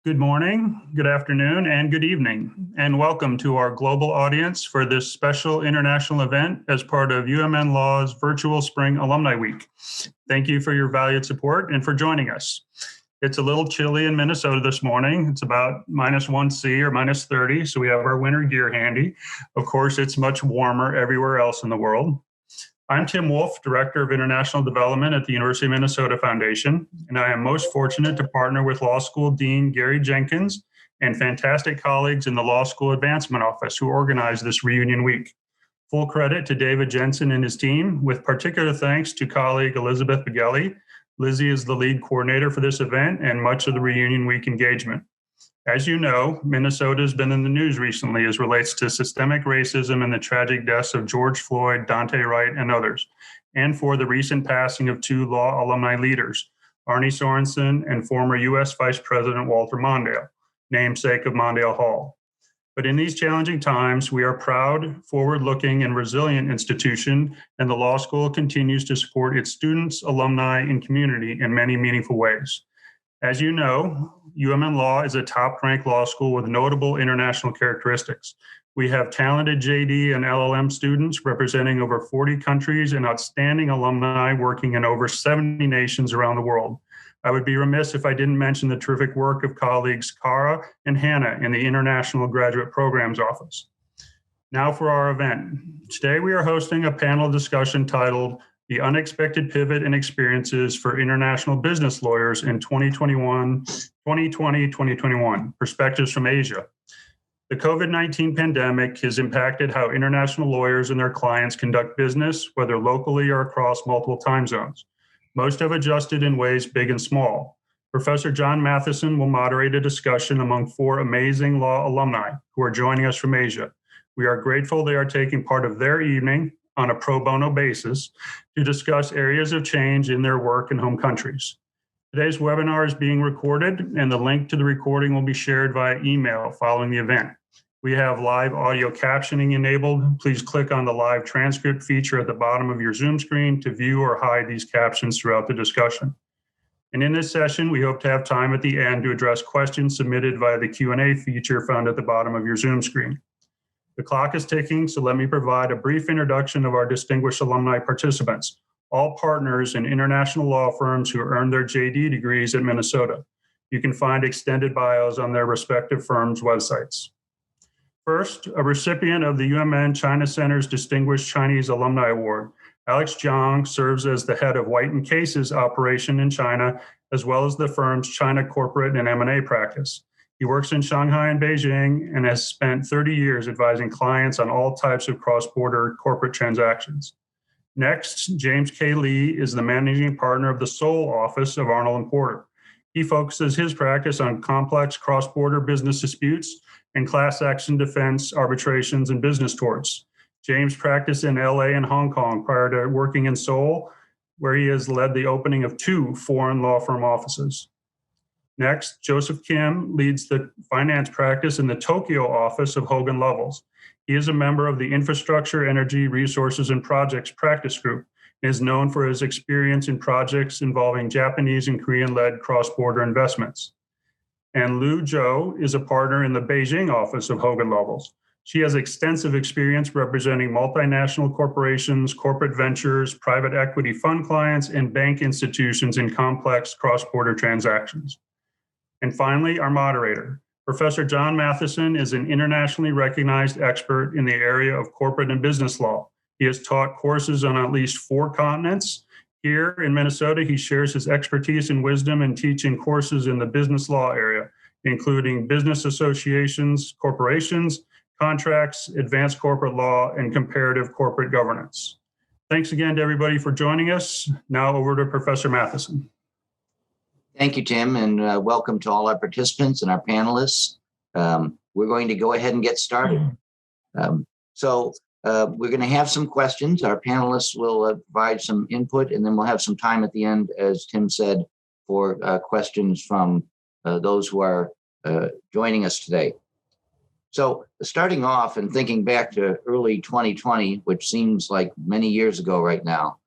Good morning, good afternoon, and good evening, and welcome to our global audience for this special international event as part of UMN Law's Virtual Spring Alumni Week. Thank you for your valued support and for joining us. It's a little chilly in Minnesota this morning. It's about -1°C or -30, so we have our winter gear handy. Of course, it's much warmer everywhere else in the world. I'm Tim Wolf, Director of International Development at the University of Minnesota Foundation, and I am most fortunate to partner with Law School Dean Gary Jenkins and fantastic colleagues in the Law School Advancement Office who organized this reunion week. Full credit to David Jensen and his team, with particular thanks to colleague Elizabeth Begelli. Lizzie is the lead coordinator for this event and much of the reunion week engagement. As you know, Minnesota has been in the news recently as relates to systemic racism and the tragic deaths of George Floyd, Daunte Wright, and others, and for the recent passing of two law alumni leaders, Arnie Sorensen and former U.S. Vice President Walter Mondale, namesake of Mondale Hall. But in these challenging times, we are proud, forward-looking, and resilient institution, and the law school continues to support its students, alumni, and community in many meaningful ways. As you know, UMN Law is a top-ranked law school with notable international characteristics. We have talented JD and LLM students representing over 40 countries and outstanding alumni working in over 70 nations around the world. I would be remiss if I didn't mention the terrific work of colleagues Cara and Hannah in the International Graduate Programs Office. Now for our event. Today we are hosting a panel discussion titled The Unexpected Pivot and Experiences for International Business Lawyers in 2020-2021, Perspectives from Asia. The COVID-19 pandemic has impacted how international lawyers and their clients conduct business, whether locally or across multiple time zones. Most have adjusted in ways big and small. Professor John Matheson will moderate a discussion among four amazing law alumni who are joining us from Asia. We are grateful they are taking part of their evening on a pro bono basis to discuss areas of change in their work in home countries. Today's webinar is being recorded, and the link to the recording will be shared via email following the event. We have live audio captioning enabled. Please click on the live transcript feature at the bottom of your Zoom screen to view or hide these captions throughout the discussion. And in this session, we hope to have time at the end to address questions submitted via the Q&A feature found at the bottom of your Zoom screen. The clock is ticking, so let me provide a brief introduction of our distinguished alumni participants, all partners in international law firms who earned their JD degrees at Minnesota. You can find extended bios on their respective firms' websites. First, a recipient of the UMN China Center's Distinguished Chinese Alumni Award, Alex Zhang serves as the head of White & Case's operation in China, as well as the firm's China corporate and M&A practice. He works in Shanghai and Beijing and has spent 30 years advising clients on all types of cross-border corporate transactions. Next, James K. Lee is the managing partner of the Seoul office of Arnold & Porter. He focuses his practice on complex cross-border business disputes and class action defense, arbitrations, and business torts. James practiced in LA and Hong Kong prior to working in Seoul, where he has led the opening of 2 foreign law firm offices. Next, Joseph Kim leads the finance practice in the Tokyo office of Hogan Lovells. He is a member of the Infrastructure, Energy, Resources, and Projects practice group and is known for his experience in projects involving Japanese and Korean-led cross-border investments. And Lu Zhou is a partner in the Beijing office of Hogan Lovells. She has extensive experience representing multinational corporations, corporate ventures, private equity fund clients, and bank institutions in complex cross-border transactions. And finally, our moderator. Professor John Matheson is an internationally recognized expert in the area of corporate and business law. He has taught courses on at least 4 continents. Here in Minnesota, he shares his expertise and wisdom in teaching courses in the business law area, including business associations, corporations, contracts, advanced corporate law, and comparative corporate governance. Thanks again to everybody for joining us. Now over to Professor Matheson. Thank you, Tim, and welcome to all our participants and our panelists. We're going to go ahead and get started. We're going to have some questions. Our panelists will provide some input, and then we'll have some time at the end, as Tim said, for questions from those who are joining us today. So starting off and thinking back to early 2020, which seems like many years ago right now,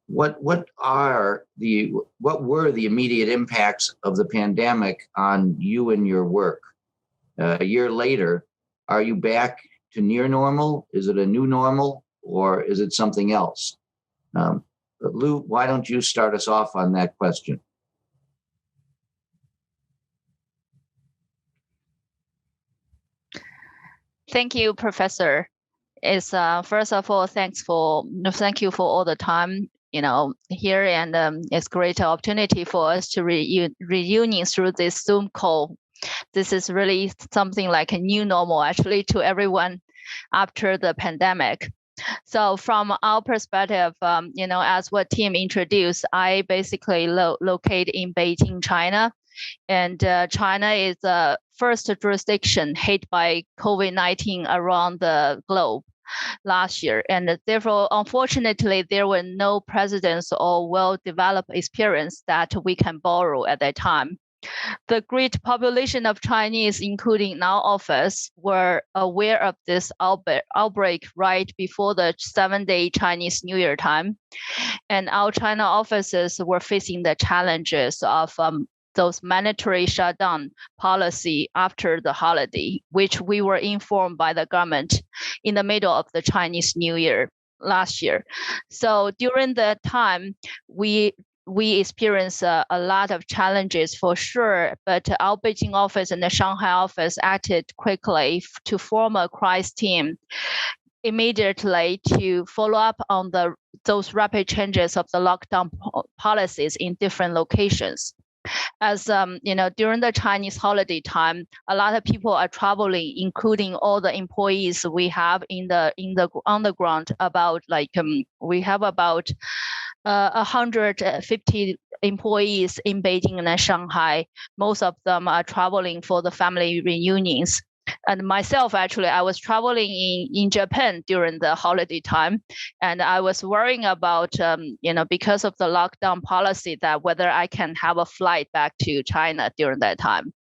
what were the immediate impacts of the pandemic on you and your work? A year later, are you back to near normal? Is it a new normal, or is it something else? Lu, why don't you start us off on that question? Thank you, Professor. It's first of all, thank you for all the time, here, and it's a great opportunity for us to reunion through this Zoom call. This is really something like a new normal, actually, to everyone after the pandemic. So from our perspective, as what Tim introduced, I basically located in Beijing, China. And China is the first jurisdiction hit by COVID-19 around the globe last year. And therefore, unfortunately, there were no precedents or well-developed experience that we can borrow at that time. The great population of Chinese, including our office, were aware of this outbreak right before the 7-day Chinese New Year time. And our China offices were facing the challenges of those mandatory shutdown policy after the holiday, which we were informed by the government in the middle of the Chinese New Year last year. So during that time, we experienced a lot of challenges for sure, but our Beijing office and the Shanghai office acted quickly to form a crisis team immediately to follow up on those rapid changes of the lockdown policies in different locations. As during the Chinese holiday time, a lot of people are traveling, including all the employees we have on the ground. We have about 150 employees in Beijing and Shanghai. Most of them are traveling for the family reunions. And myself, actually, I was traveling in Japan during the holiday time, and I was worrying about, because of the lockdown policy, that whether I can have a flight back to China during that time.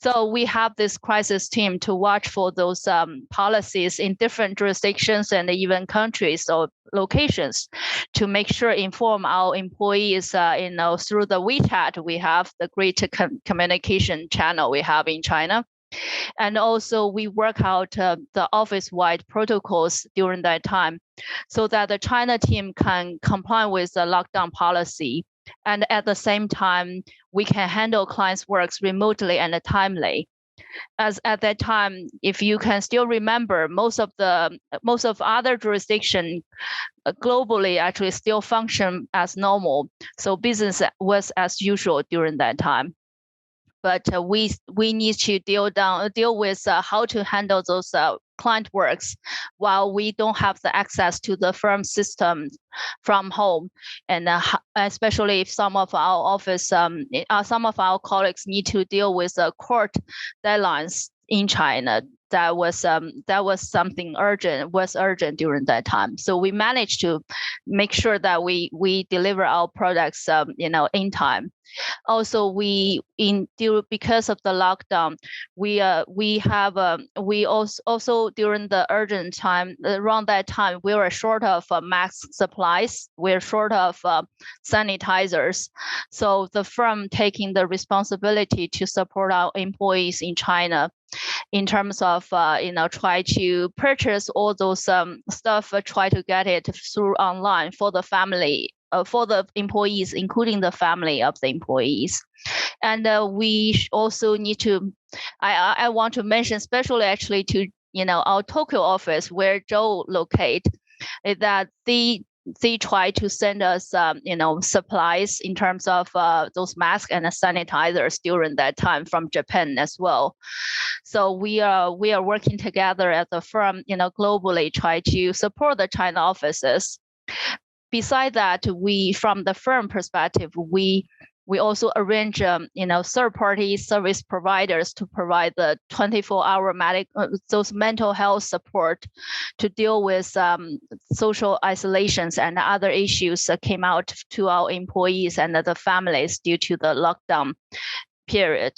So we have this crisis team to watch for those policies in different jurisdictions and even countries or locations to make sure inform our employees, through the WeChat. We have the great communication channel we have in China. And also we work out the office-wide protocols during that time so that the China team can comply with the lockdown policy. And at the same time, we can handle clients' works remotely and timely. As at that time, if you can still remember, most of other jurisdictions globally actually still function as normal. So business was as usual during that time. But we need to deal with how to handle those client works while we don't have the access to the firm system from home, and especially if some of our colleagues need to deal with court deadlines in China. That was something urgent during that time. So we managed to make sure that we deliver our products in time. Also, because of the lockdown, we also during the urgent time, around that time, we were short of mask supplies. We're short of sanitizers. So the firm taking the responsibility to support our employees in China in terms of try to purchase all those stuff, try to get it through online for the family. For the employees, including the family of the employees. And we also need to, I want to mention especially actually to, our Tokyo office where Zhou located, that they try to send us, supplies in terms of those masks and sanitizers during that time from Japan as well. So we are working together as a firm, globally try to support the China offices. Besides that, from the firm perspective, we also arrange, third-party service providers to provide the 24-hour those mental health support to deal with social isolations and other issues that came out to our employees and the families due to the lockdown period.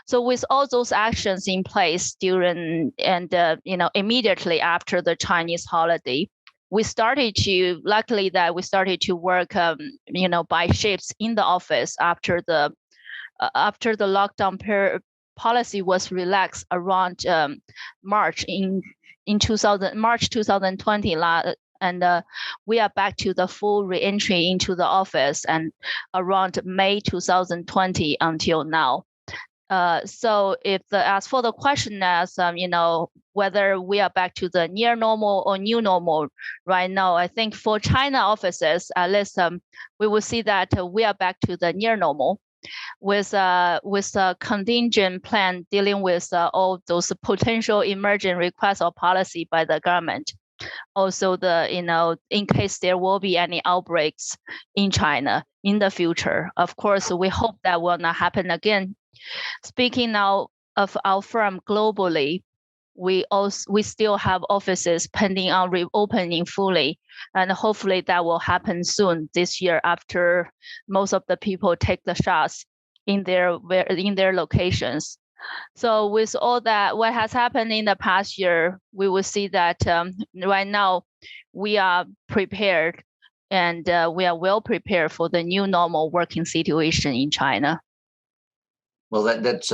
So with all those actions in place during and immediately after the Chinese holiday, we started to, luckily that we started to work, by shifts in the office after the lockdown policy was relaxed around March 2020, and we are back to the full re-entry into the office and around May 2020 until now. So as for the question as, whether we are back to the near normal or new normal right now, I think for China offices, at least we will see that we are back to the near normal with a contingent plan dealing with all those potential emergent requests or policy by the government. Also, in case there will be any outbreaks in China in the future. Of course, we hope that will not happen again. Speaking now of our firm globally, we still have offices pending on reopening fully, and hopefully that will happen soon this year after most of the people take the shots in their locations. So with all that, what has happened in the past year, we will see that right now we are prepared, and we are well prepared for the new normal working situation in China. Well, that's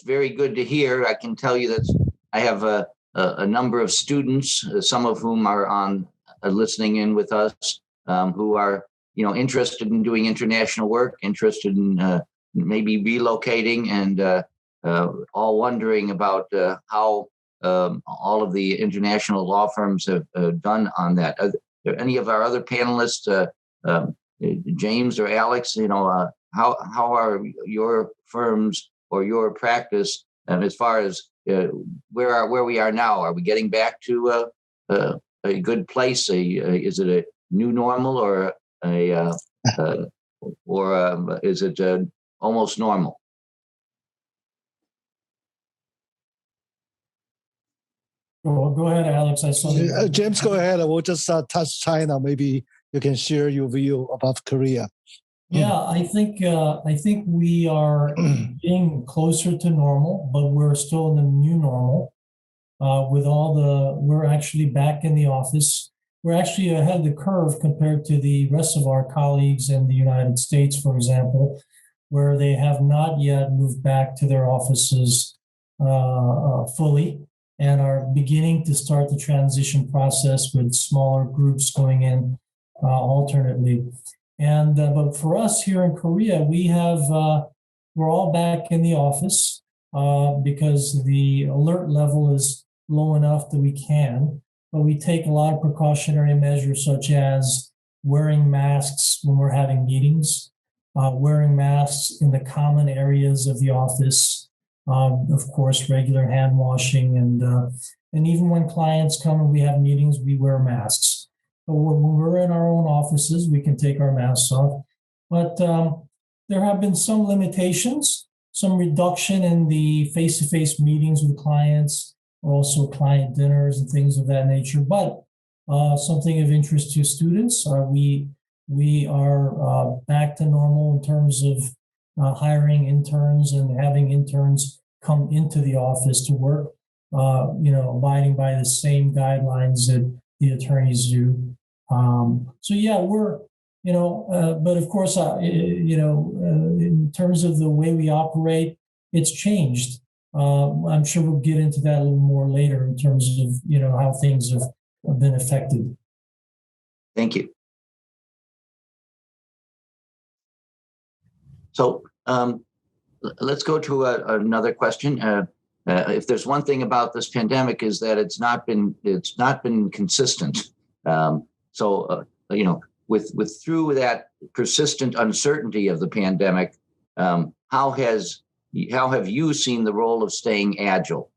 very good to hear. I can tell you that I have a number of students, some of whom are listening in with us, who are interested in doing international work, interested in maybe relocating, and all wondering about how all of the international law firms have done on that. Are there any of our other panelists, James or Alex, how are your firms or your practice, as far as where we are now? Are we getting back to a good place? Is it a new normal, or is it almost normal? Well, go ahead, Alex. I saw you. James, go ahead. We'll just touch China. Maybe you can share your view about Korea. Yeah, I think we are getting closer to normal, but we're still in the new normal. We're actually back in the office. We're actually ahead of the curve compared to the rest of our colleagues in the United States, for example, where they have not yet moved back to their offices fully, and are beginning to start the transition process with smaller groups going in alternately. And but for us here in Korea, we're all back in the office because the alert level is low enough that we can. But we take a lot of precautionary measures, such as wearing masks when we're having meetings, wearing masks in the common areas of the office, of course, regular hand washing, and even when clients come and we have meetings, we wear masks. But when we're in our own offices, we can take our masks off. But there have been some limitations, some reduction in the face-to-face meetings with clients, or also client dinners and things of that nature. But something of interest to students, we are back to normal in terms of hiring interns and having interns come into the office to work, abiding by the same guidelines that the attorneys do. So yeah, we're, but of course, in terms of the way we operate, it's changed. I'm sure we'll get into that a little more later in terms of, how things have been affected. Thank you. So let's go to another question. If there's one thing about this pandemic, is that it's not been consistent. With through that persistent uncertainty of the pandemic, how have you seen the role of staying agile?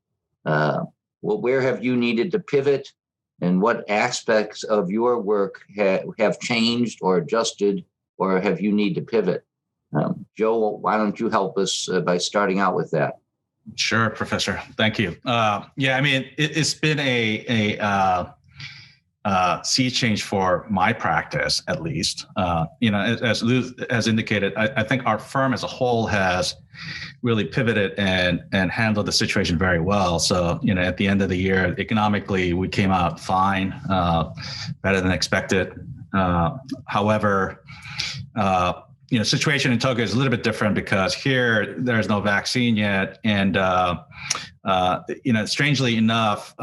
Where have you needed to pivot, and what aspects of your work have changed or adjusted, or have you need to pivot? Joe, why don't you help us by starting out with that? Sure, Professor. Thank you. It's been sea change for my practice, at least. As Lu has indicated, I think our firm as a whole has really pivoted and handled the situation very well. So, at the end of the year, economically, we came out fine, better than expected. However, situation in Tokyo is a little bit different because here there's no vaccine yet, and strangely enough,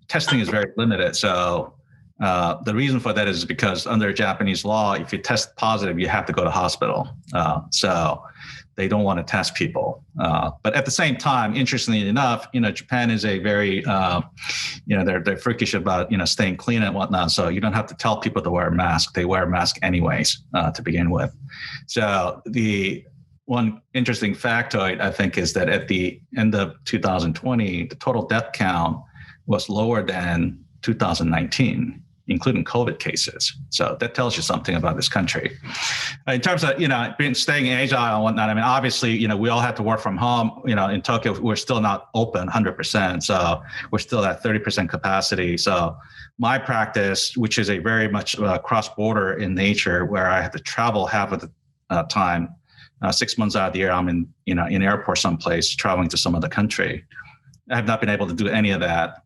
testing is very limited. So the reason for that is because under Japanese law, if you test positive, you have to go to hospital. So they don't want to test people. But at the same time, interestingly enough, Japan is a very, they're freakish about, staying clean and whatnot. So you don't have to tell people to wear a mask. They wear a mask anyways to begin with. So the one interesting factoid, I think, is that at the end of 2020, the total death count was lower than 2019, including COVID cases. So that tells you something about this country. In terms of, staying agile and whatnot, I mean, obviously, we all had to work from home. In Tokyo, we're still not open 100%. So we're still at 30% capacity. So my practice, which is a very much cross-border in nature, where I have to travel half of the time, 6 months out of the year, I'm in airport someplace, traveling to some other country. I have not been able to do any of that.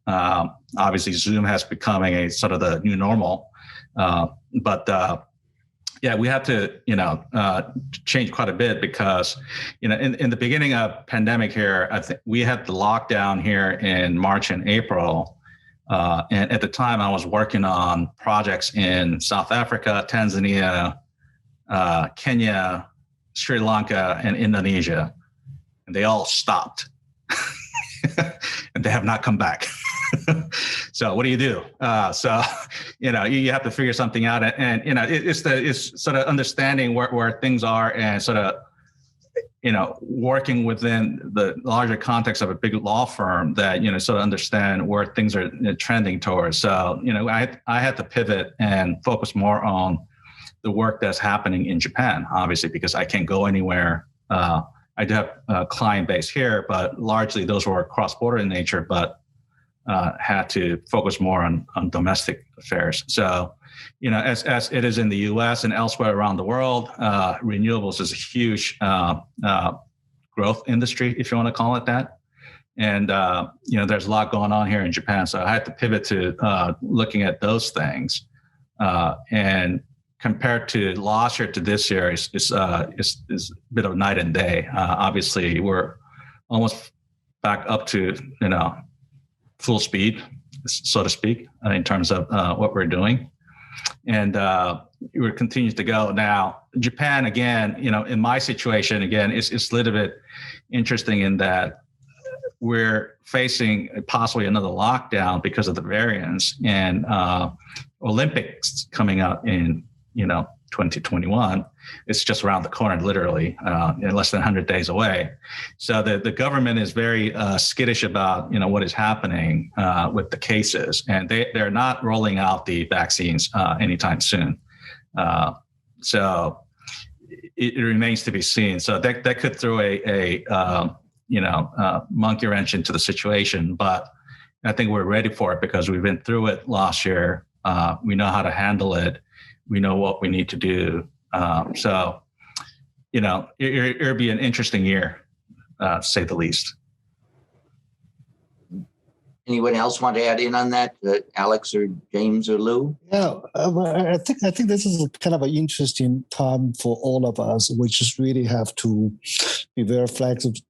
Obviously, Zoom has become a sort of the new normal. But we have to, change quite a bit because, in the beginning of pandemic here, I think we had the lockdown here in March and April. And at the time, I was working on projects in South Africa, Tanzania, Kenya, Sri Lanka, and Indonesia. And they all stopped. And they have not come back. So what do you do? You have to figure something out, and it's sort of understanding where things are and sort of working within the larger context of a big law firm that sort of understand where things are trending towards. So I had to pivot and focus more on the work that's happening in Japan, obviously, because I can't go anywhere. I do have a client base here, but largely those were cross-border in nature, but had to focus more on domestic affairs. So, as it is in the US and elsewhere around the world, renewables is a huge growth industry, if you want to call it that. And, there's a lot going on here in Japan. So I had to pivot to looking at those things. And compared to last year to this year is a bit of night and day. Obviously, we're almost back up to full speed, so to speak, in terms of what we're doing, and we're continuing to go. Now, Japan again, in my situation again, it's a little bit interesting in that we're facing possibly another lockdown because of the variants, and Olympics coming up in 2021. It's just around the corner, literally, in less than 100 days away. So the government is very skittish about what is happening with the cases, and they're not rolling out the vaccines anytime soon. So it remains to be seen. So that could throw a monkey wrench into the situation, but I think we're ready for it because we've been through it last year. We know how to handle it. We know what we need to do. So, it'll be an interesting year, to say the least. Anyone else want to add in on that, Alex or James or Lou? Yeah, I think this is kind of an interesting time for all of us. We just really have to be very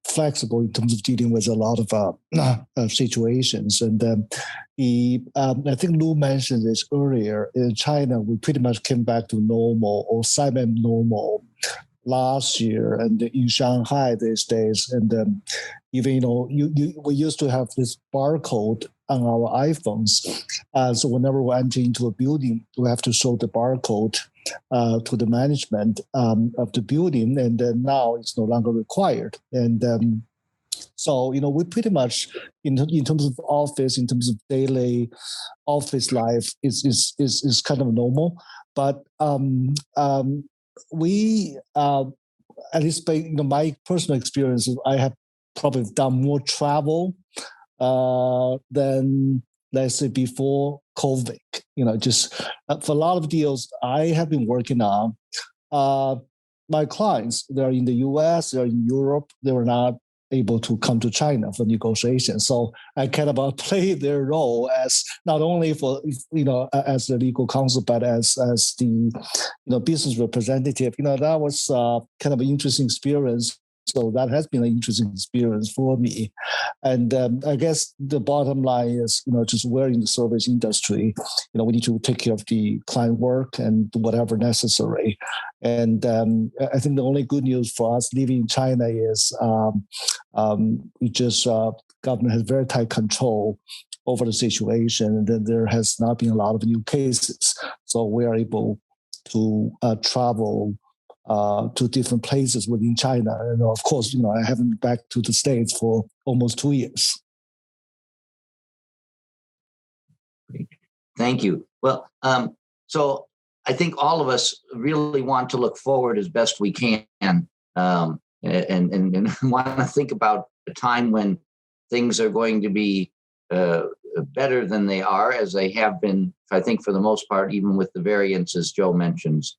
flexible in terms of dealing with a lot of situations. And I think Lou mentioned this earlier. In China, we pretty much came back to normal or semi-normal last year, and in Shanghai these days, and even we used to have this barcode on our iPhones, so whenever we enter into a building, we have to show the barcode to the management of the building, and then now it's no longer required. And so we pretty much in terms of office, in terms of daily office life, is kind of normal, but we at least by my personal experience, I have probably done more travel than let's say before COVID. Just for a lot of deals I have been working on, my clients, they're in the US, they're in Europe, they were not able to come to China for negotiations. So I kind of played their role as not only for, as the legal counsel, but as the, business representative. That was kind of an interesting experience. So that has been an interesting experience for me. And I guess the bottom line is, just we're in the service industry, we need to take care of the client work and do whatever necessary. And I think the only good news for us living in China is government has very tight control over the situation, and then there has not been a lot of new cases. So we are able to travel to different places within China. And of course, I haven't been back to the States for almost 2 years. Great. Thank you. Well, so I think all of us really want to look forward as best we can, and want to think about a time when things are going to be better than they are, as they have been, I think, for the most part, even with the variants, as Joe mentions.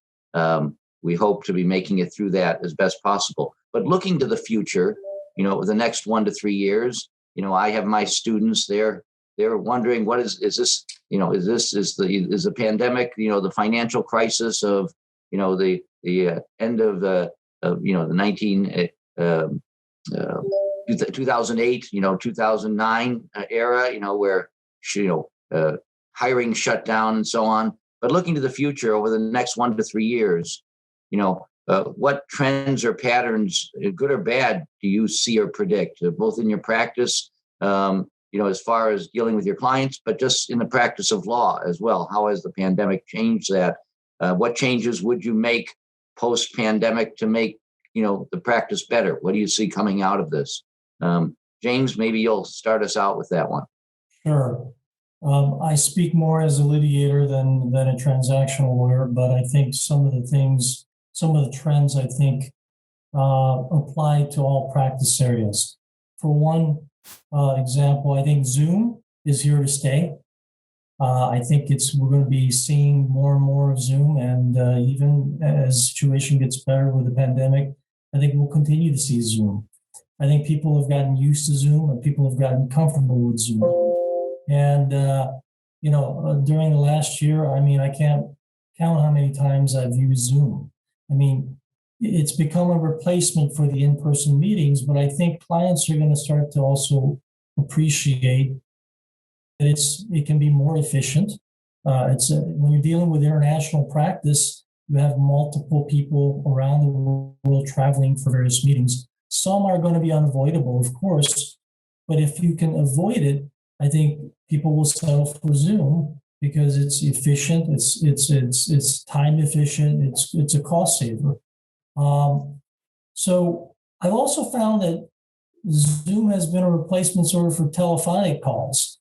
We hope to be making it through that as best possible. But looking to the future, the next 1 to 3 years, I have my students, they're wondering, what is this, is the pandemic, the financial crisis of, the end of the 2008, 2009 era, where, hiring shut down and so on. But looking to the future over the next 1 to 3 years, what trends or patterns, good or bad, do you see or predict, both in your practice, as far as dealing with your clients, but just in the practice of law as well? How has the pandemic changed that? What changes would you make post-pandemic to make, the practice better? What do you see coming out of this? James, maybe you'll start us out with that one. Sure. I speak more as a litigator than a transactional lawyer, but I think some of the trends, I think, apply to all practice areas. For one example, I think Zoom is here to stay. I think we're going to be seeing more and more of Zoom, and even as the situation gets better with the pandemic, I think we'll continue to see Zoom. I think people have gotten used to Zoom, and people have gotten comfortable with Zoom. And during the last year, I can't count how many times I've used Zoom. It's become a replacement for the in-person meetings, but I think clients are going to start to also appreciate that it can be more efficient. When you're dealing with international practice, you have multiple people around the world traveling for various meetings. Some are going to be unavoidable, of course, but if you can avoid it, I think people will settle for Zoom because it's efficient, it's time efficient, it's a cost saver. So I've also found that Zoom has been a replacement sort of for telephonic calls.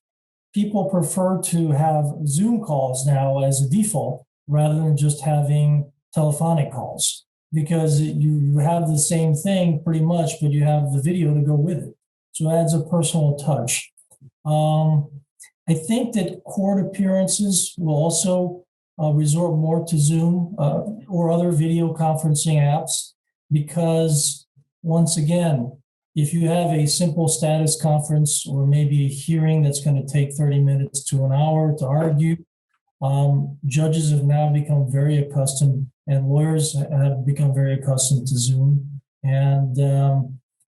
People prefer to have Zoom calls now as a default rather than just having telephonic calls, because you have the same thing pretty much, but you have the video to go with it. So it adds a personal touch. I think that court appearances will also resort more to Zoom or other video conferencing apps, because once again, if you have a simple status conference or maybe a hearing that's going to take 30 minutes to an hour to argue, judges have now become very accustomed, and lawyers have become very accustomed to Zoom. And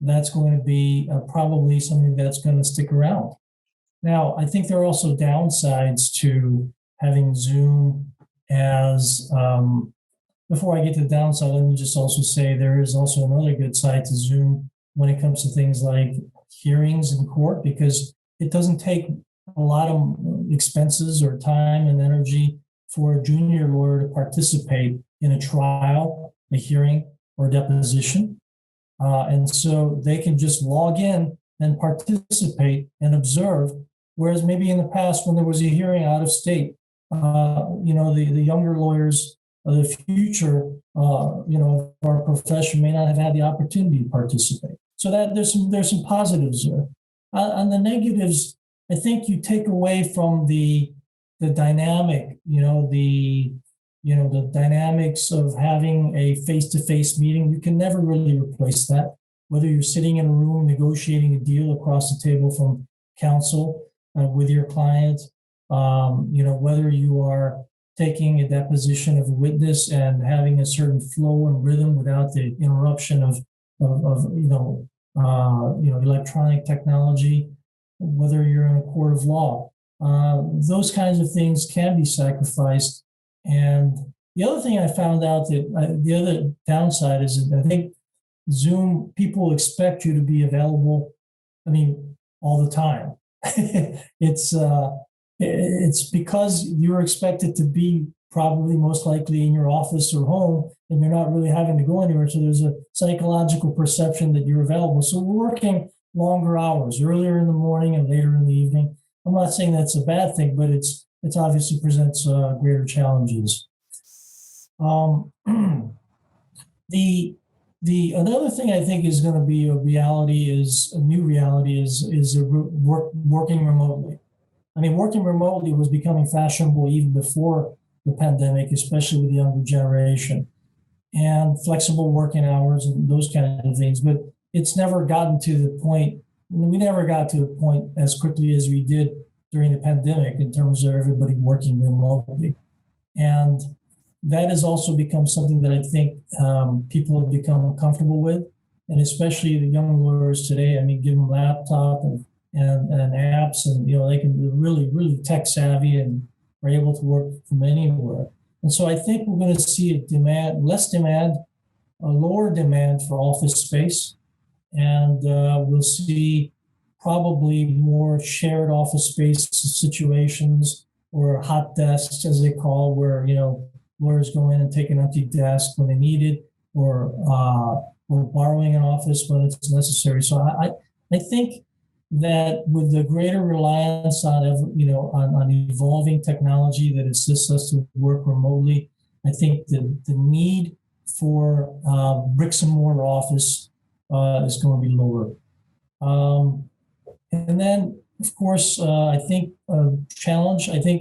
that's going to be probably something that's going to stick around. Now, I think there are also downsides to having Zoom as, before I get to the downside, let me just also say there is also another good side to Zoom when it comes to things like hearings in court, because it doesn't take a lot of expenses or time and energy for a junior lawyer to participate in a trial, a hearing, or a deposition. And so they can just log in and participate and observe. Whereas maybe in the past, when there was a hearing out of state, the younger lawyers of the future, of our profession may not have had the opportunity to participate. So that there's some positives there. On the negatives, I think you take away from the dynamic, the dynamics of having a face-to-face meeting. You can never really replace that. Whether you're sitting in a room negotiating a deal across the table from counsel with your client, whether you are taking a deposition of a witness and having a certain flow and rhythm without the interruption of electronic technology, whether you're in a court of law, those kinds of things can be sacrificed. And the other thing I found out that the other downside is that I think Zoom, people expect you to be available, all the time. It's because you're expected to be probably most likely in your office or home, and you're not really having to go anywhere. So there's a psychological perception that you're available. So we're working longer hours, earlier in the morning and later in the evening. I'm not saying that's a bad thing, but it's obviously presents greater challenges. The another thing I think is going to be a new reality is working remotely. Working remotely was becoming fashionable even before the pandemic, especially with the younger generation, and flexible working hours and those kinds of things. But it's never gotten to the point. We never got to a point as quickly as we did during the pandemic in terms of everybody working remotely. And that has also become something that I think people have become comfortable with, and especially the young lawyers today. Give them laptop and apps, and they can be really, really tech savvy and are able to work from anywhere. And so I think we're going to see a lower demand for office space, and we'll see probably more shared office space situations, or hot desks, as they call, where lawyers go in and take an empty desk when they need it, or borrowing an office when it's necessary. So I think that with the greater reliance on evolving technology that assists us to work remotely, I think the need for bricks and mortar office is going to be lower. And then, of course, I think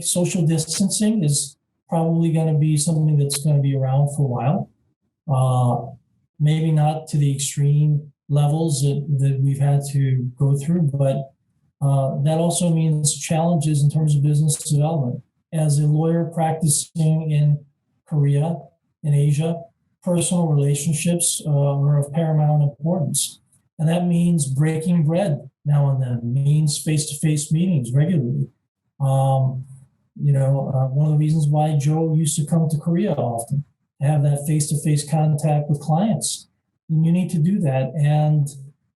social distancing is probably going to be something that's going to be around for a while. Maybe not to the extreme levels that we've had to go through, but that also means challenges in terms of business development. As a lawyer practicing in Korea, in Asia, personal relationships are of paramount importance. And that means breaking bread now and then. It means face-to-face meetings regularly. One of the reasons why Joe used to come to Korea often, to have that face-to-face contact with clients. And you need to do that. And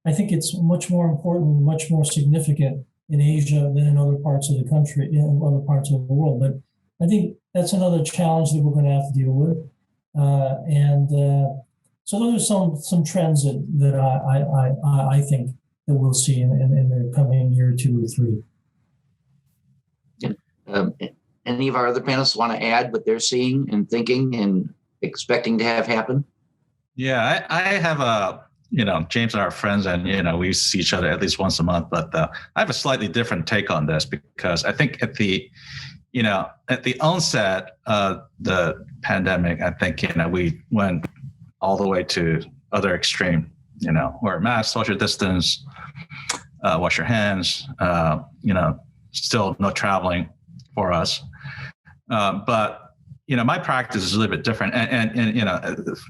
I think it's much more important, much more significant in Asia than in other parts of the country, in other parts of the world. But I think that's another challenge that we're going to have to deal with. So those are some trends that I think that we'll see in the coming year, 2 or 3. Any of our other panelists want to add what they're seeing and thinking and expecting to have happen? Yeah, I have James and I are friends, and we see each other at least once a month. But I have a slightly different take on this, because I think at the onset of the pandemic, I think we went all the way to other extreme. Wear a mask, social distance, wash your hands. Still no traveling for us. But my practice is a little bit different. And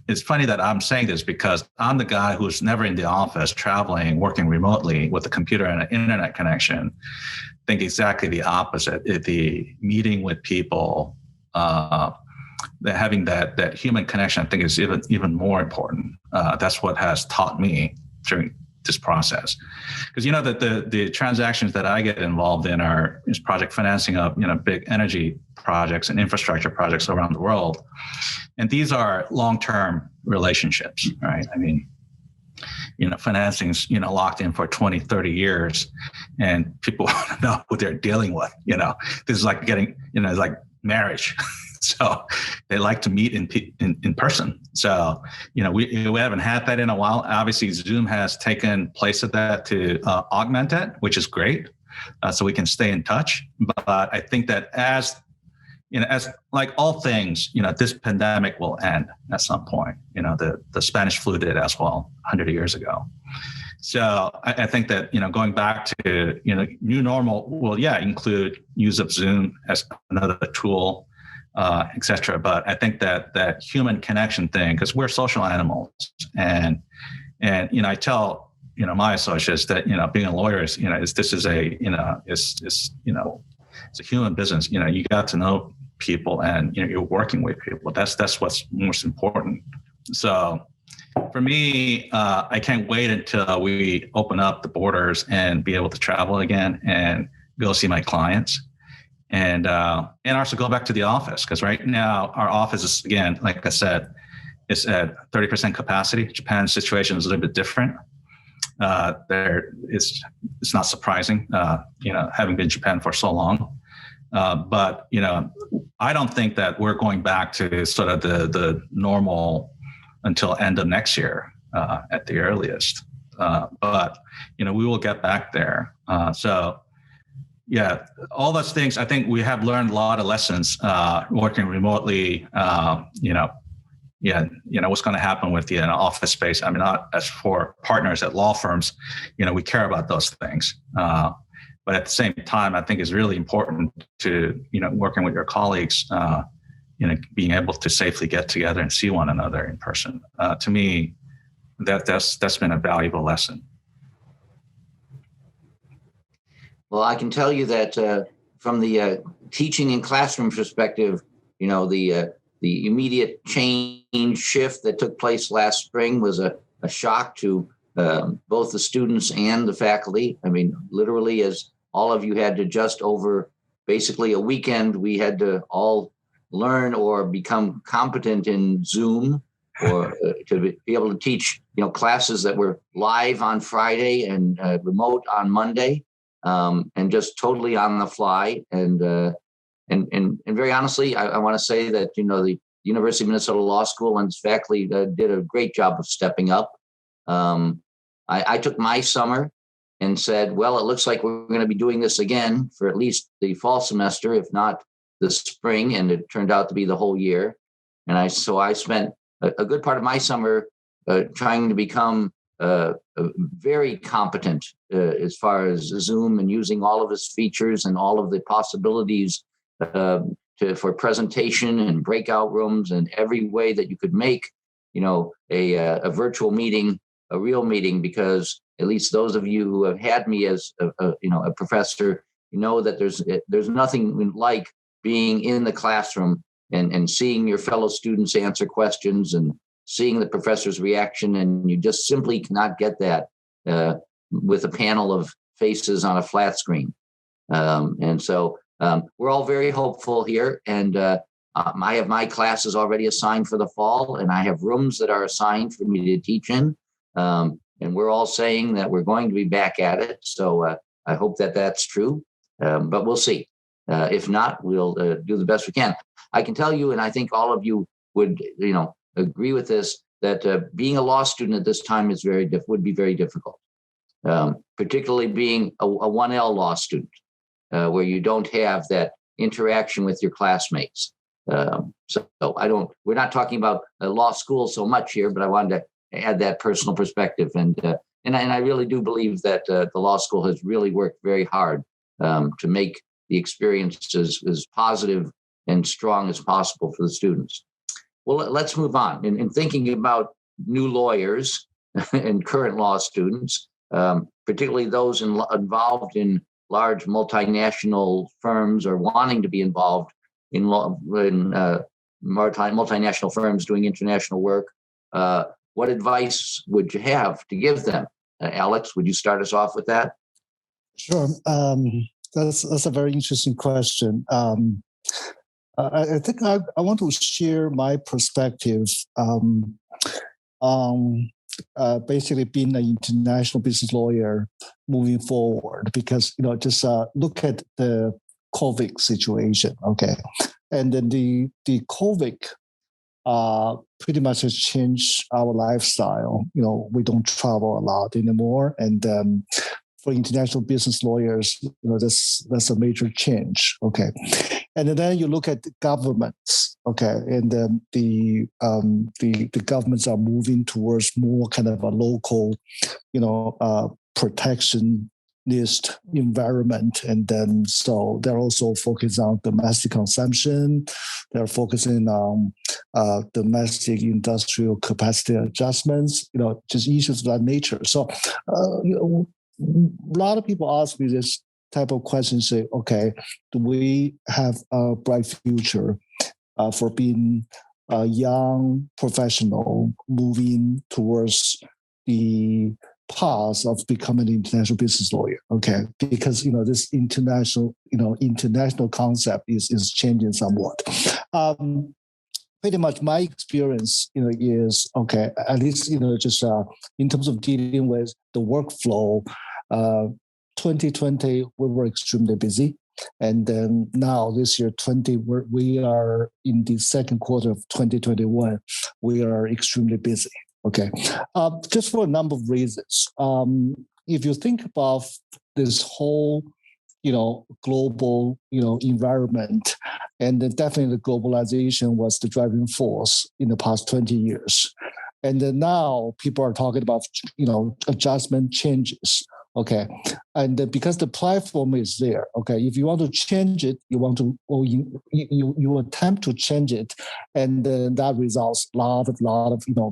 it's funny that I'm saying this, because I'm the guy who's never in the office, traveling, working remotely with a computer and an internet connection. I think exactly the opposite. The meeting with people, having that human connection, I think is even more important. That's what has taught me during this process, because that the transactions that I get involved in is project financing of big energy projects and infrastructure projects around the world, and these are long-term relationships, right? Financing's locked in for 20, 30 years, and people want to know who they're dealing with. This is like getting it's like marriage. So they like to meet in person. So, we haven't had that in a while. Obviously, Zoom has taken place of that to augment it, which is great. so we can stay in touch. But I think that as like all things, this pandemic will end at some point. The Spanish flu did as well 100 years ago. So I think that, going back to, new normal will, include use of Zoom as another tool, et cetera. But I think that human connection thing, because we're social animals, and I tell, my associates that, being a lawyer is, it's a human business. You got to know people, and you're working with people. That's what's most important. So for me, I can't wait until we open up the borders and be able to travel again and go see my clients, and also go back to the office, because right now our office is, again, like I said, it's at 30% capacity. Japan's situation is a little bit different. It's not surprising, having been in Japan for so long. But I don't think that we're going back to sort of the normal until end of next year at the earliest. But we will get back there. So yeah, all those things. I think we have learned a lot of lessons working remotely. What's going to happen with the office space. I mean, not as for partners at law firms, we care about those things. But at the same time, I think it's really important to, working with your colleagues, being able to safely get together and see one another in person. To me, that's been a valuable lesson. Well, I can tell you that from the teaching and classroom perspective, the immediate change shift that took place last spring was a shock to both the students and the faculty. I mean, literally, as all of you had to just over basically a weekend, we had to all learn or become competent in Zoom, or to be able to teach, classes that were live on Friday and remote on Monday, and just totally on the fly. And very honestly, I want to say that, the University of Minnesota Law School and its faculty did a great job of stepping up. I took my summer and said, well, it looks like we're going to be doing this again for at least the fall semester, if not the spring. And it turned out to be the whole year. And I spent a good part of my summer trying to become very competent as far as Zoom, and using all of its features and all of the possibilities for presentation and breakout rooms, and every way that you could make, a virtual meeting a real meeting. Because at least those of you who have had me as a professor, that there's nothing like being in the classroom and seeing your fellow students answer questions and seeing the professor's reaction, and you just simply cannot get that with a panel of faces on a flat screen. And so we're all very hopeful here, and I have my classes already assigned for the fall, and I have rooms that are assigned for me to teach in. And we're all saying that we're going to be back at it. So I hope that that's true, but we'll see. If not, we'll do the best we can. I can tell you, and I think all of you would, agree with this, that being a law student at this time is would be very difficult, particularly being a 1L law student, where you don't have that interaction with your classmates. So we're not talking about law school so much here, but I wanted to add that personal perspective. And I really do believe that the law school has really worked very hard to make the experience as positive and strong as possible for the students. Well, let's move on. In thinking about new lawyers and current law students, particularly those involved in large multinational firms or wanting to be involved in multinational firms doing international work, what advice would you have to give them? Alex, would you start us off with that? Sure. That's a very interesting question. I think I want to share my perspective on basically being an international business lawyer moving forward, because just look at the COVID situation, okay, and then the COVID pretty much has changed our lifestyle. We don't travel a lot anymore, and for international business lawyers, that's a major change. Okay, and then you look at the governments. Okay, and then the governments are moving towards more kind of a local, protectionist environment, and then so they're also focused on domestic consumption. They're focusing on domestic industrial capacity adjustments. Just issues of that nature. So, a lot of people ask me this type of question. Say, okay, do we have a bright future for being a young professional moving towards the path of becoming an international business lawyer? Okay, because this international concept is changing somewhat. Pretty much my experience is okay, at least just in terms of dealing with the workflow. 2020 we were extremely busy, and then now this year we are in the second quarter of 2021, we are extremely busy. Okay, just for a number of reasons. If you think about this whole, global, environment, and then definitely the globalization was the driving force in the past 20 years. And then now people are talking about, adjustment changes. Okay, and because the platform is there. Okay, if you want to change it, you attempt to change it, and then that results a lot of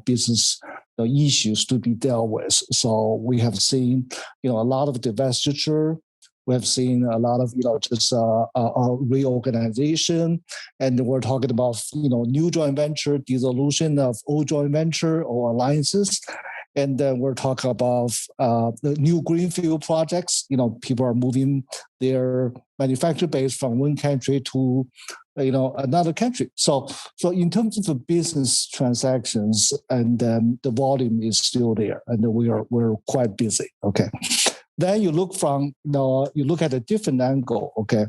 business issues to be dealt with. So we have seen a lot of divestiture. We have seen a lot of just reorganization, and we're talking about new joint venture, dissolution of old joint venture or alliances. And then we're talking about the new greenfield projects. People are moving their manufacturing base from one country to another country. So in terms of the business transactions, and the volume is still there, and we're quite busy. Okay. Then you look at a different angle. Okay,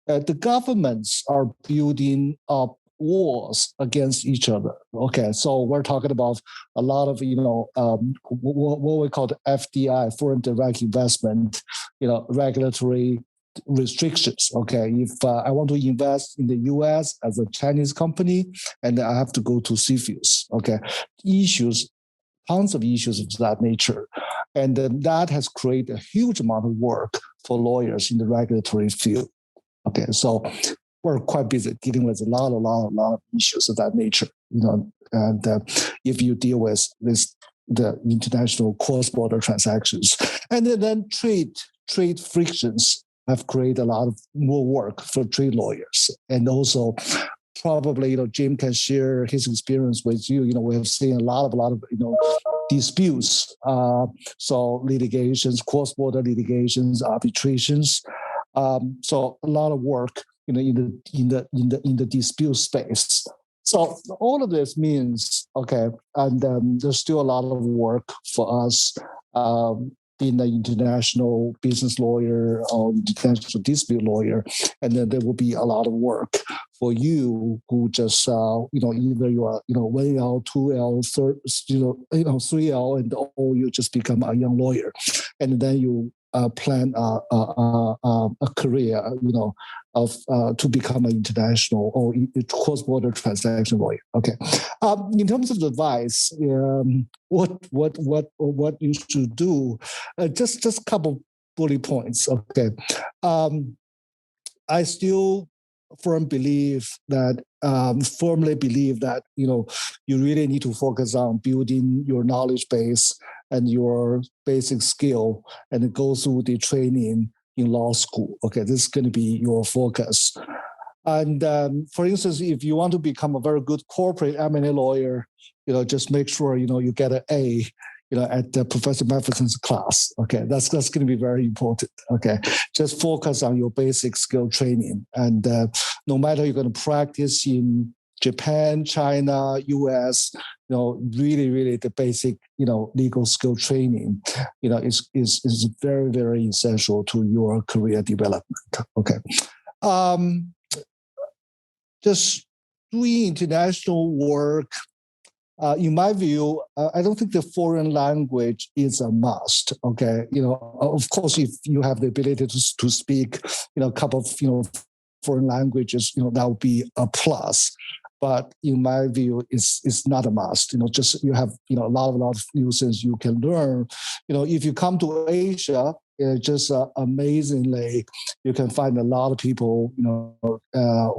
the governments are building up wars against each other. Okay, so we're talking about a lot of what we call the FDI, foreign direct investment, regulatory restrictions. Okay, if I want to invest in the U.S. as a Chinese company, and I have to go to CFIUS. Okay, tons of issues of that nature. And then that has created a huge amount of work for lawyers in the regulatory field. Okay, so we're quite busy dealing with a lot of issues of that nature. And if you deal with the international cross-border transactions, and then trade frictions have created a lot of more work for trade lawyers, and also. Probably, Jim can share his experience with you. We have seen a lot of disputes, so litigations, cross-border litigations, arbitrations. So a lot of work, in the dispute space. So all of this means and there's still a lot of work for us. Being an international business lawyer or international dispute lawyer, and then there will be a lot of work for you who just either you are 1L, 2L, 3L, and or you just become a young lawyer, and then you plan a career to become an international or cross-border transaction lawyer. Okay, in terms of advice, what you should do, just a couple bullet points. Okay, I still firmly believe that you really need to focus on building your knowledge base and your basic skill, and go through the training in law school. Okay, this is going to be your focus. And for instance, if you want to become a very good corporate M&A lawyer, just make sure you get an A, at Professor Matheson's class. Okay, that's going to be very important. Okay, just focus on your basic skill training, and no matter you're going to practice in Japan, China, US, really the basic, legal skill training, is very, very essential to your career development. Okay. Just doing international work in my view, I don't think the foreign language is a must. Okay, of course, if you have the ability to speak, a couple of foreign languages, that would be a plus. But in my view, it's not a must. Just you have a lot of new things you can learn. If you come to Asia, just amazingly, you can find a lot of people,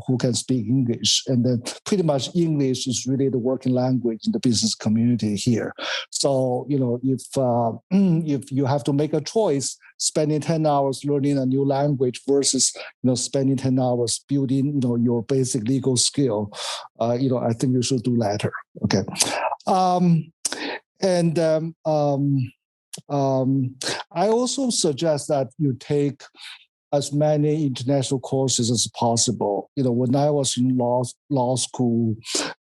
who can speak English, and then pretty much English is really the working language in the business community here. So, if you have to make a choice, spending 10 hours learning a new language versus, spending 10 hours building, your basic legal skill, I think you should do latter. Okay. I also suggest that you take as many international courses as possible. When I was in law school,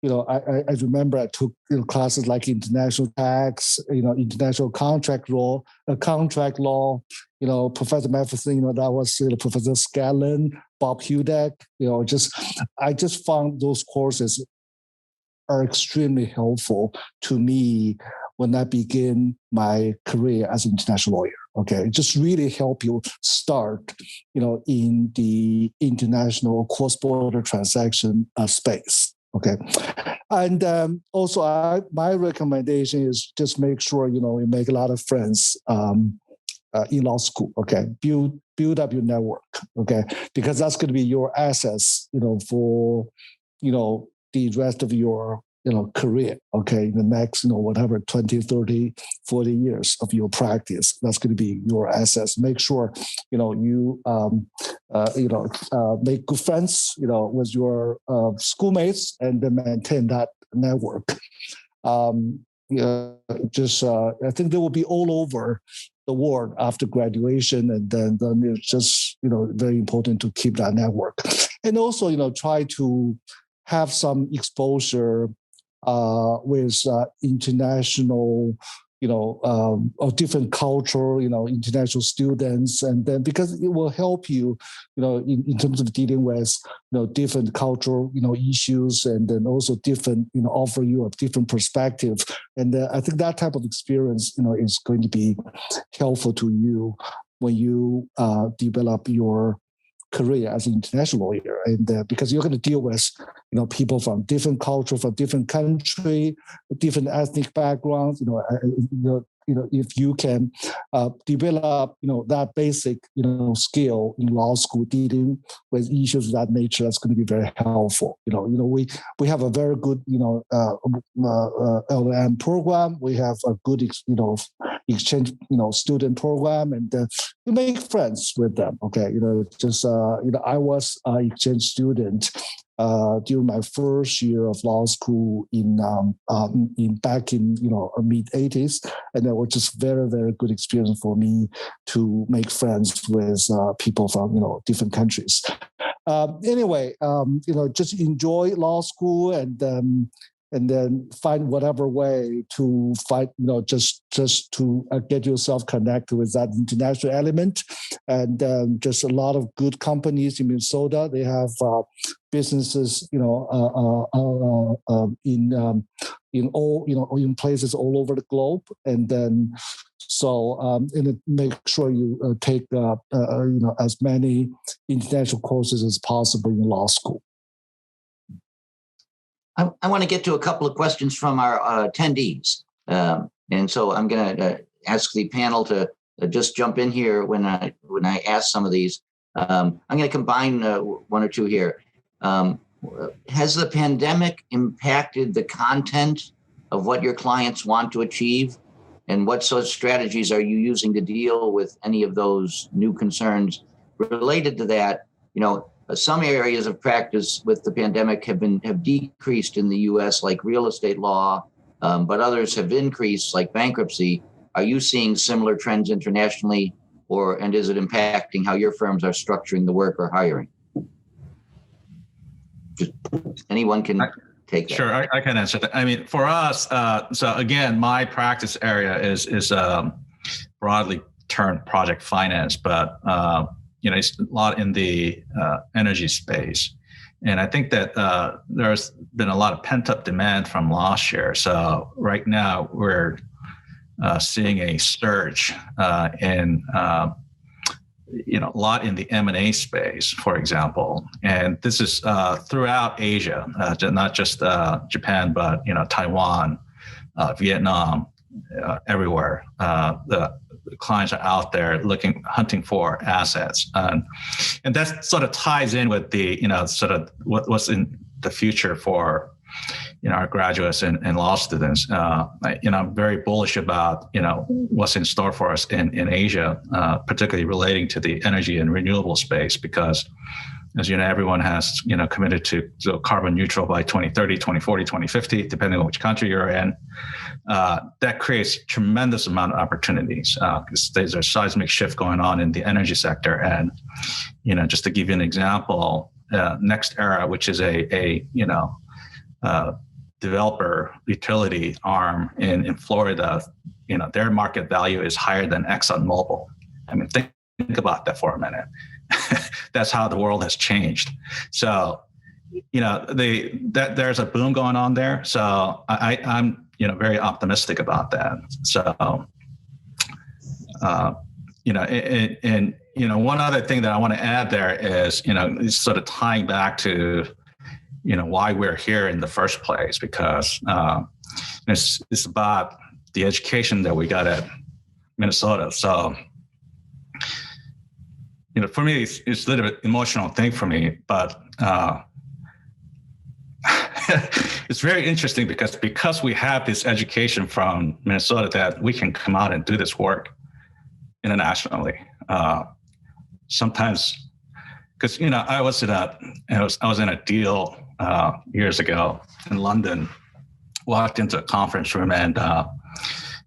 I remember I took classes like international tax, international contract law, Professor Matheson, that was Professor Scallon, Bob Hudak. I just found those courses are extremely helpful to me when I begin my career as an international lawyer. Okay, it just really help you start, in the international cross-border transaction space. Okay, and also my recommendation is just make sure you make a lot of friends in law school. Okay, build up your network. Okay, because that's going to be your assets, for the rest of your career, okay, the next, whatever, 20, 30, 40 years of your practice, that's going to be your assets. Make sure, you make good friends, with your schoolmates and then maintain that network. I think they will be all over the world after graduation, and then it's just, very important to keep that network. And also, try to have some exposure with international, or different culture, international students, and then because it will help you, in terms of dealing with, different cultural, issues, and then also different, offer you a different perspective. And I think that type of experience, is going to be helpful to you when you develop your career as an international lawyer, and because you're going to deal with people from different culture, from different country, different ethnic backgrounds. If you can develop that basic skill in law school, dealing with issues of that nature, that's going to be very helpful. We have a very good LLM program. We have a good exchange student program, and you make friends with them. Okay, I was an exchange student during my first year of law school back in mid 80s, and that was just very, very good experience for me to make friends with people from different countries. Anyway, just enjoy law school, and then find whatever way to find, just to get yourself connected with that international element. And just a lot of good companies in Minnesota. They have businesses, in all, in places all over the globe. And then, and make sure you take, as many international courses as possible in law school. I want to get to a couple of questions from our attendees. And so I'm going to ask the panel to just jump in here when I ask some of these. I'm going to combine one or two here. Has the pandemic impacted the content of what your clients want to achieve? And what sort of strategies are you using to deal with any of those new concerns related to that? Some areas of practice with the pandemic have decreased in the U.S., like real estate law, but others have increased, like bankruptcy. Are you seeing similar trends internationally, and is it impacting how your firms are structuring the work or hiring? Just anyone can take that. Sure, I can answer that. I mean, for us, so again, my practice area is broadly termed project finance, but it's a lot in the energy space. And I think that there's been a lot of pent-up demand from last year. So right now we're seeing a surge in a lot in the M&A space, for example. And this is throughout Asia, not just Japan, but Taiwan, Vietnam, everywhere. The clients are out there hunting for assets, and that sort of ties in with the sort of what's in the future for our graduates and law students. I'm very bullish about what's in store for us in Asia, particularly relating to the energy and renewable space, because as you know, everyone has committed to carbon neutral by 2030, 2040, 2050, depending on which country you're in. That creates tremendous amount of opportunities because there's a seismic shift going on in the energy sector. And just to give you an example, NextEra, which is a developer utility arm in Florida, their market value is higher than ExxonMobil. I mean, think about that for a minute. That's how the world has changed. So, there's a boom going on there. So I'm very optimistic about that. So, one other thing that I want to add there is, is sort of tying back to, why we're here in the first place, because it's about the education that we got at Minnesota. So, for me, it's a little bit emotional thing for me, but it's very interesting because we have this education from Minnesota that we can come out and do this work internationally. Sometimes, because I was in a deal years ago in London, walked into a conference room, and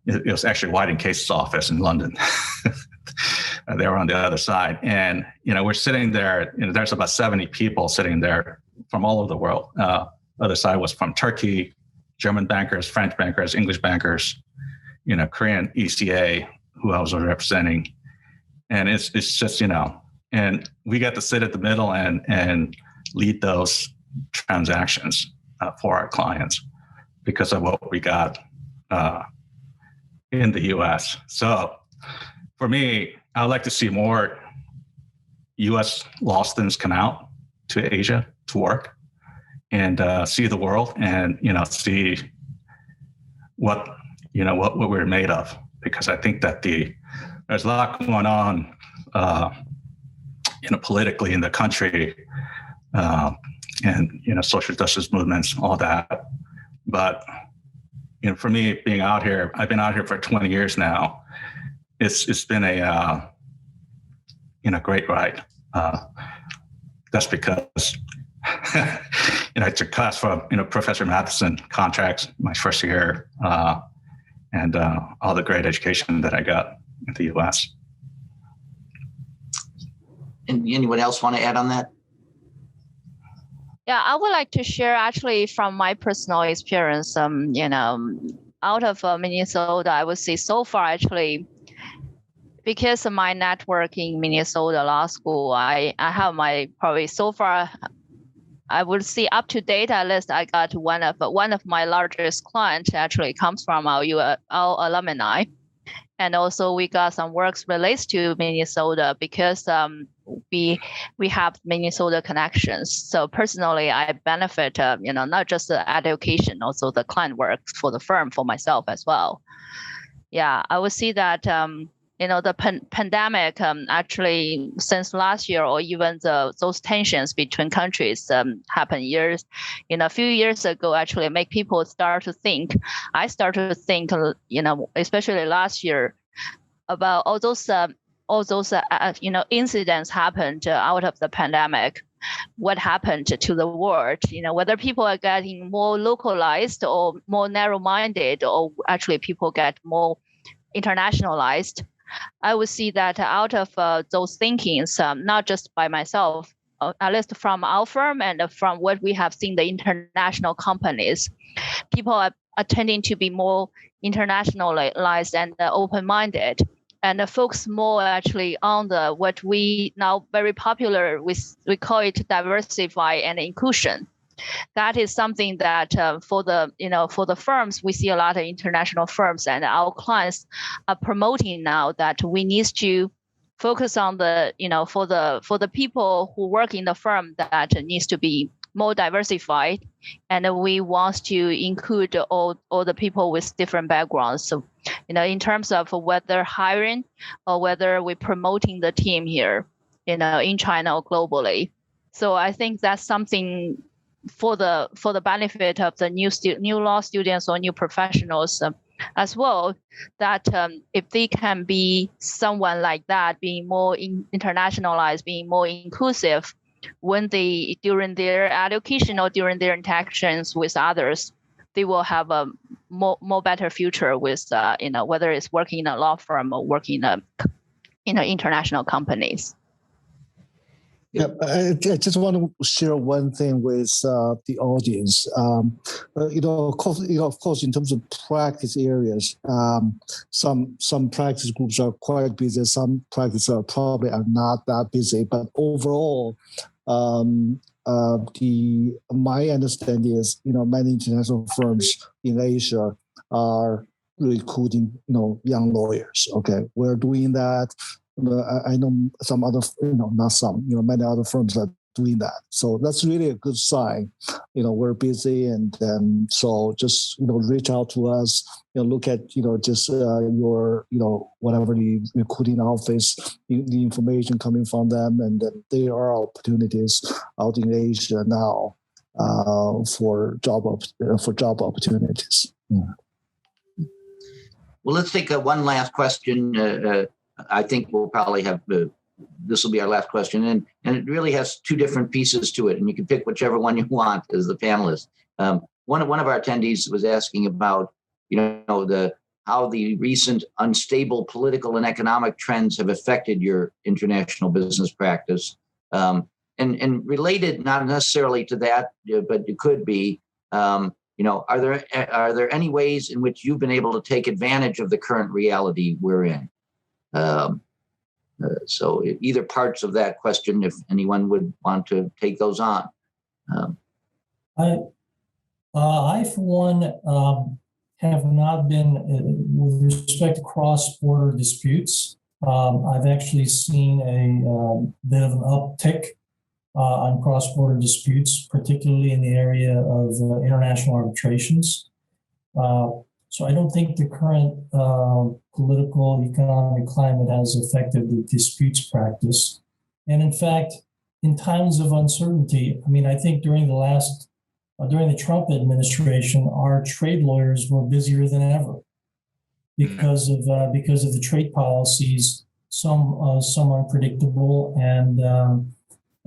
it was actually White and Case's office in London. They were on the other side, and we're sitting there. There's about 70 people sitting there from all over the world. Other side was from Turkey, German bankers, French bankers, English bankers, Korean ECA, who I was representing, and it's just and we got to sit at the middle and lead those transactions for our clients because of what we got in the U.S. So for me, I would like to see more U.S. law students come out to Asia to work and see the world and see what we're made of, because I think that there's a lot going on politically in the country and social justice movements, all that. But for me, being out here, I've been out here for 20 years now. It's been a great ride. That's because I took class from Professor Matheson contracts my first year, and all the great education that I got in the U.S. And anyone else want to add on that? Yeah, I would like to share actually from my personal experience. Out of Minnesota, I would say so far actually, because of my network in Minnesota Law School, I have probably so far, I would say up to date at least I got one of my largest clients actually comes from our alumni. And also we got some works related to Minnesota because we have Minnesota connections. So personally, I benefit, not just the education, also the client work for the firm, for myself as well. Yeah, I would see that, the pandemic actually since last year, or even those tensions between countries happened a few years ago, actually make people start to think. I started to think, especially last year, about all those incidents happened out of the pandemic. What happened to the world? Whether people are getting more localized or more narrow-minded, or actually people get more internationalized. I would see that out of those thinkings, not just by myself, at least from our firm and from what we have seen the international companies, people are tending to be more internationalized and open-minded. and focus more actually on the what we now very popular with, we call it diversify and inclusion. That is something that for the firms, we see a lot of international firms and our clients are promoting now that we need to focus on the, for the people who work in the firm, that needs to be more diversified, and we want to include all the people with different backgrounds. So, in terms of whether hiring or whether we're promoting the team here, in China or globally. So I think that's something for the benefit of the new law students or new professionals as well, that if they can be someone like that, being more internationalized, being more inclusive, when they, during their education or during their interactions with others, they will have a more better future with whether it's working in a law firm or working in international companies. Yeah, I just want to share one thing with the audience. Of course, in terms of practice areas, some practice groups are quite busy. Some practices probably are not that busy. But overall, my understanding is, many international firms in Asia are recruiting, young lawyers. Okay, we're doing that. I know some other, not some, many other firms are doing that. So that's really a good sign. We're busy, and so just, reach out to us, look at, just your, whatever the recruiting office, the information coming from them. And there are opportunities out in Asia now for job opportunities. Yeah. Well, let's take one last question. I think we'll probably have, this will be our last question. And it really has two different pieces to it. And you can pick whichever one you want as the panelist. One of our attendees was asking about, how the recent unstable political and economic trends have affected your international business practice. And related, not necessarily to that, but it could be, are there any ways in which you've been able to take advantage of the current reality we're in? So either parts of that question, if anyone would want to take those on. I for one, have not been, with respect to cross-border disputes, I've actually seen a bit of an uptick on cross-border disputes, particularly in the area of international arbitrations. So I don't think the current political, economic climate has affected the disputes practice. And in fact, in times of uncertainty, I think during the Trump administration, our trade lawyers were busier than ever because of the trade policies, some unpredictable and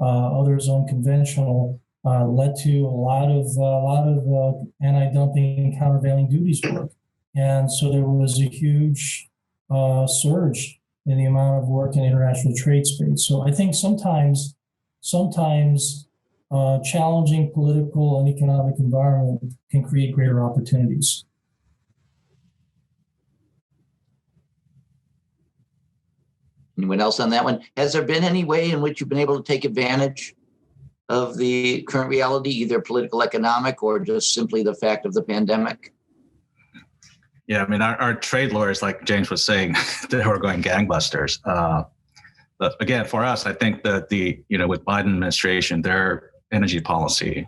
others unconventional. Led to a lot of anti-dumping and countervailing duties work, and so there was a huge surge in the amount of work in international trade space. So I think sometimes challenging political and economic environment can create greater opportunities. Anyone else on that one? Has there been any way in which you've been able to take advantage of the current reality, either political, economic, or just simply the fact of the pandemic? Yeah, our trade lawyers, like James was saying, they were going gangbusters. But again, for us, I think that with Biden administration, their energy policy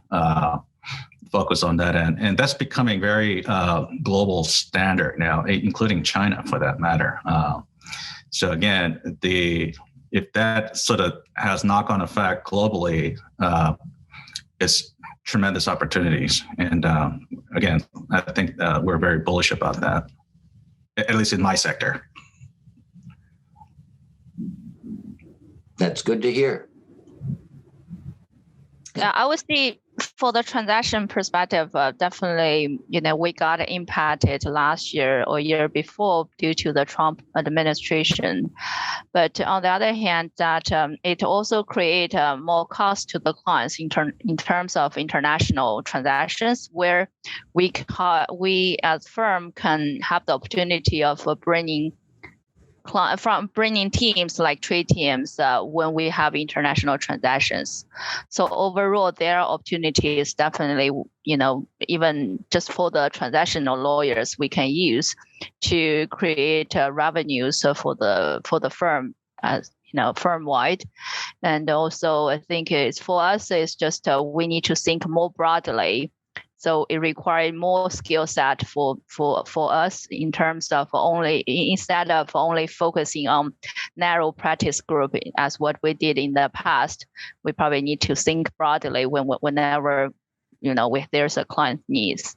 focus on that end, and that's becoming very global standard now, including China for that matter. So again, if that sort of has knock-on effect globally, it's tremendous opportunities. And again, I think we're very bullish about that, at least in my sector. That's good to hear. Yeah, I would say for the transaction perspective, definitely, we got impacted last year or year before due to the Trump administration. But on the other hand, that it also create more cost to the clients in terms of international transactions, where we as firm can have the opportunity of bringing from bringing teams like trade teams when we have international transactions. So overall, there are opportunities definitely, even just for the transactional lawyers we can use to create revenues for the firm, firm-wide. And also, I think it's for us, it's just we need to think more broadly. So it requires more skill set for us in terms of instead of only focusing on narrow practice group as what we did in the past. We probably need to think broadly whenever if there's a client needs.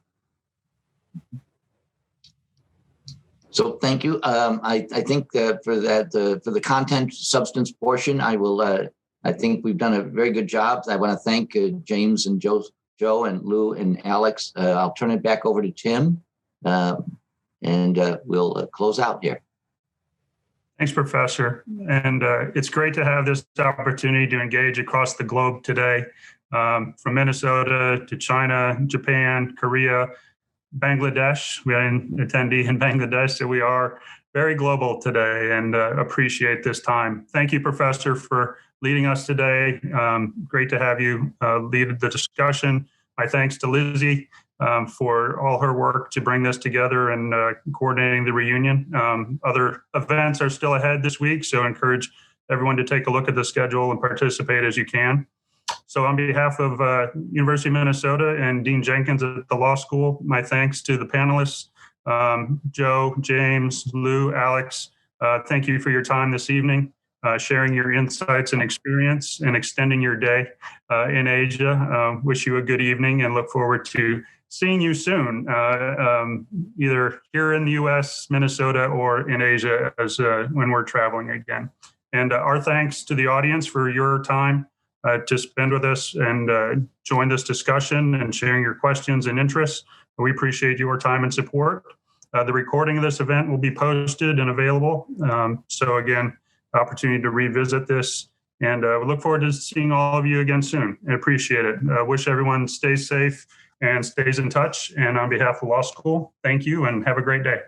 So thank you. I think for the content substance portion, I think we've done a very good job. I want to thank James and Joe and Lou and Alex. I'll turn it back over to Tim, and we'll close out here. Thanks, Professor. And it's great to have this opportunity to engage across the globe today, from Minnesota to China, Japan, Korea, Bangladesh. We had an attendee in Bangladesh, so we are very global today, and appreciate this time. Thank you, Professor, for leading us today. Great to have you lead the discussion. My thanks to Lizzie for all her work to bring this together and coordinating the reunion. Other events are still ahead this week, so I encourage everyone to take a look at the schedule and participate as you can. So on behalf of University of Minnesota and Dean Jenkins at the law school, my thanks to the panelists, Joe, James, Lou, Alex. Thank you for your time this evening, sharing your insights and experience and extending your day in Asia. Wish you a good evening and look forward to seeing you soon, either here in the US, Minnesota, or in Asia as when we're traveling again. And our thanks to the audience for your time to spend with us and join this discussion and sharing your questions and interests. We appreciate your time and support. The recording of this event will be posted and available. So again, opportunity to revisit this, and we look forward to seeing all of you again soon. I appreciate it. Wish everyone stays safe and stays in touch. And on behalf of law school, thank you and have a great day.